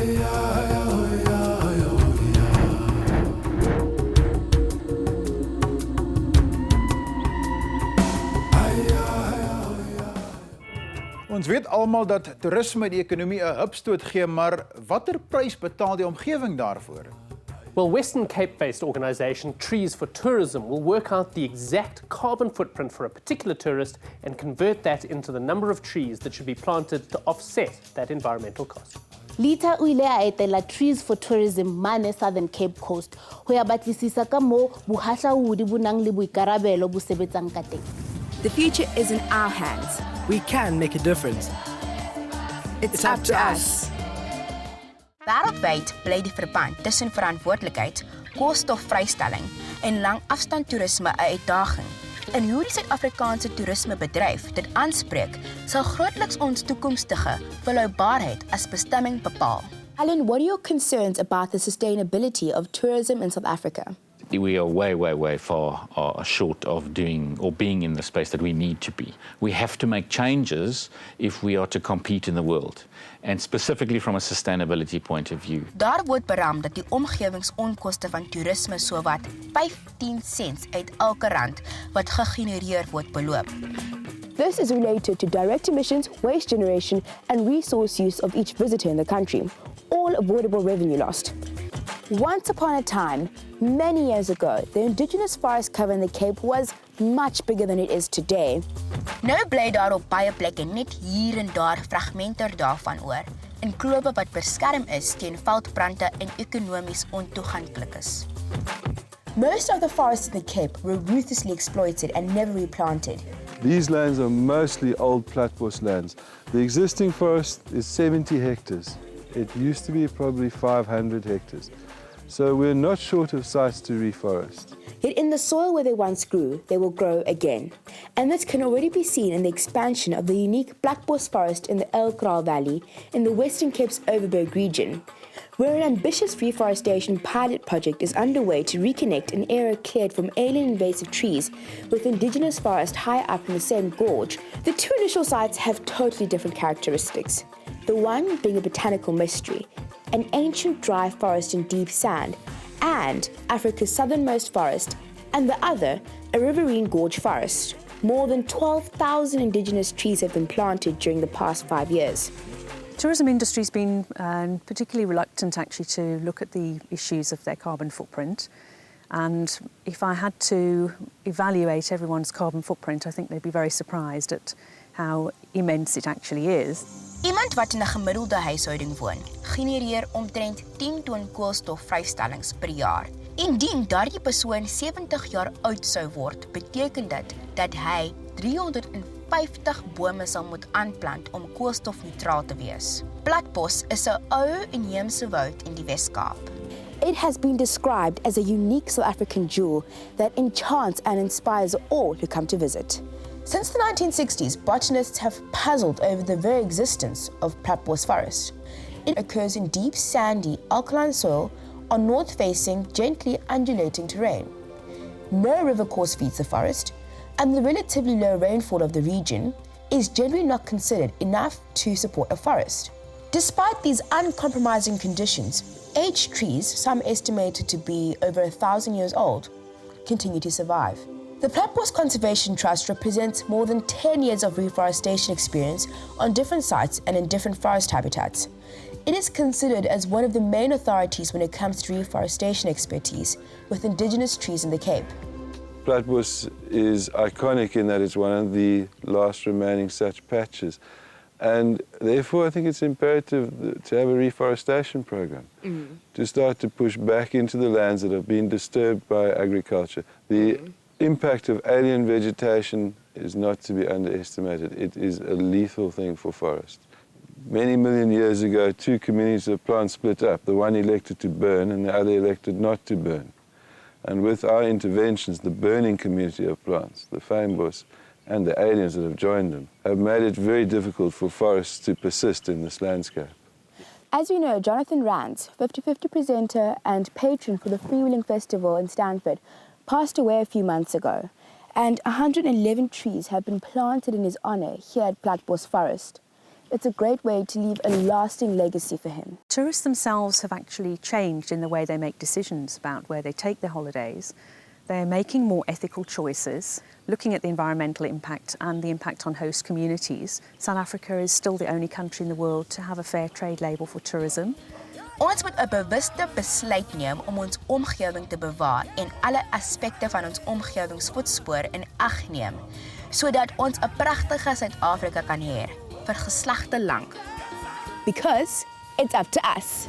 Ons weet almal dat toerisme die ekonomie 'n hupstoot gee, maar watter prys betaal die omgewing daarvoor? Well, Western Cape-based organisation Trees for Tourism will work out the exact carbon footprint for a particular tourist and convert that into the number of trees that should be planted to offset that environmental cost. Lita o ile a etela Trees for Tourism mane Southern Cape Coast ho ya batlisisa ka moo bohahlaudi bo nang le boikarabelo bo sebetsang ka teng. The future is in our hands. We can make a difference. It's up to us. Wêreldwyd bly die verband tussen verantwoordelikheid, koolstofvrystelling en langafstandtoerisme 'n uitdaging. En hoe die Suid-Afrikaanse toerismebedryf dit aanspreek, sal grootliks ons toekomstige volhoubaarheid as bestemming bepaal. Alan, what are your concerns about the sustainability of tourism in South Africa? We are way far short of doing or being in the space that we need to be. We have to make changes if we are to compete in the world, and specifically from a sustainability point of view. Daar word beram dat die omgewingsonkoste van toerisme sowat 15 cents uit elke rand wat gegenereer word beloop. This is related to direct emissions, waste generation, and resource use of each visitor in the country, all avoidable revenue lost. Once upon a time, many years ago, the indigenous forest cover in the Cape was much bigger than it is today. Nou bly daar op baie plekke net hier en daar fragmente daarvan oor, in klowe wat beskerm is teen veldbrande en ekonomies ontoeganklik is. Most of the forests in the Cape were ruthlessly exploited and never replanted. These lands are mostly old platypus lands. The existing forest is 70 hectares. It used to be probably 500 hectares. So we're not short of sites to reforest. Yet in the soil where they once grew, they will grow again. And this can already be seen in the expansion of the unique Blackbos forest in the El Kraal Valley in the Western Cape's Overberg region, where an ambitious reforestation pilot project is underway to reconnect an area cleared from alien invasive trees with indigenous forest high up in the same gorge. The two initial sites have totally different characteristics. The one being a botanical mystery, an ancient dry forest in deep sand, and Africa's southernmost forest, and the other, a riverine gorge forest. More than 12,000 indigenous trees have been planted during the past 5 years. Tourism industry's been particularly reluctant actually to look at the issues of their carbon footprint. And if I had to evaluate everyone's carbon footprint, I think they'd be very surprised at how immense it actually is. Iemand wat in 'n gemiddelde huishouding woon, genereer omtrent 10 ton koolstofvrystellings per jaar. Indien daardie persoon 70 jaar oud sou word, beteken dit dat hy 350 bome sal moet aanplant om koolstofneutraal te wees. Platypus is 'n ou inheemse woud in die Wes-Kaap. It has been described as a unique South African jewel that enchants and inspires all who come to visit. Since the 1960s, botanists have puzzled over the very existence of Platypus forest. It occurs in deep, sandy, alkaline soil on north-facing, gently undulating terrain. No river course feeds the forest, and the relatively low rainfall of the region is generally not considered enough to support a forest. Despite these uncompromising conditions, aged trees, some estimated to be over 1,000 years old, continue to survive. The Platypus Conservation Trust represents more than 10 years of reforestation experience on different sites and in different forest habitats. It is considered as one of the main authorities when it comes to reforestation expertise with indigenous trees in the Cape. Platypus is iconic in that it's one of the last remaining such patches. And therefore, I think it's imperative to have a reforestation program, to start to push back into the lands that have been disturbed by agriculture. The impact of alien vegetation is not to be underestimated. It is a lethal thing for forest. Many million years ago, two communities of plants split up. The one elected to burn and the other elected not to burn. And with our interventions, the burning community of plants, the fynbos, and the aliens that have joined them, have made it very difficult for forests to persist in this landscape. As we know, Jonathan Rance, 50/50 presenter and patron for the Freewheeling Festival in Stanford, passed away a few months ago, and 111 trees have been planted in his honor here at Platypus Forest. It's a great way to leave a lasting legacy for him. Tourists themselves have actually changed in the way they make decisions about where they take their holidays. They're making more ethical choices, looking at the environmental impact and the impact on host communities. South Africa is still the only country in the world to have a fair trade label for tourism. Ons moet 'n bewuste besluit neem om ons omgewing te bewaar en alle aspekte van ons omgewingsvoetspoor in ag neem, sodat ons 'n pragtige Suid-Afrika kan hê vir geslagte lank. Because it's up to us.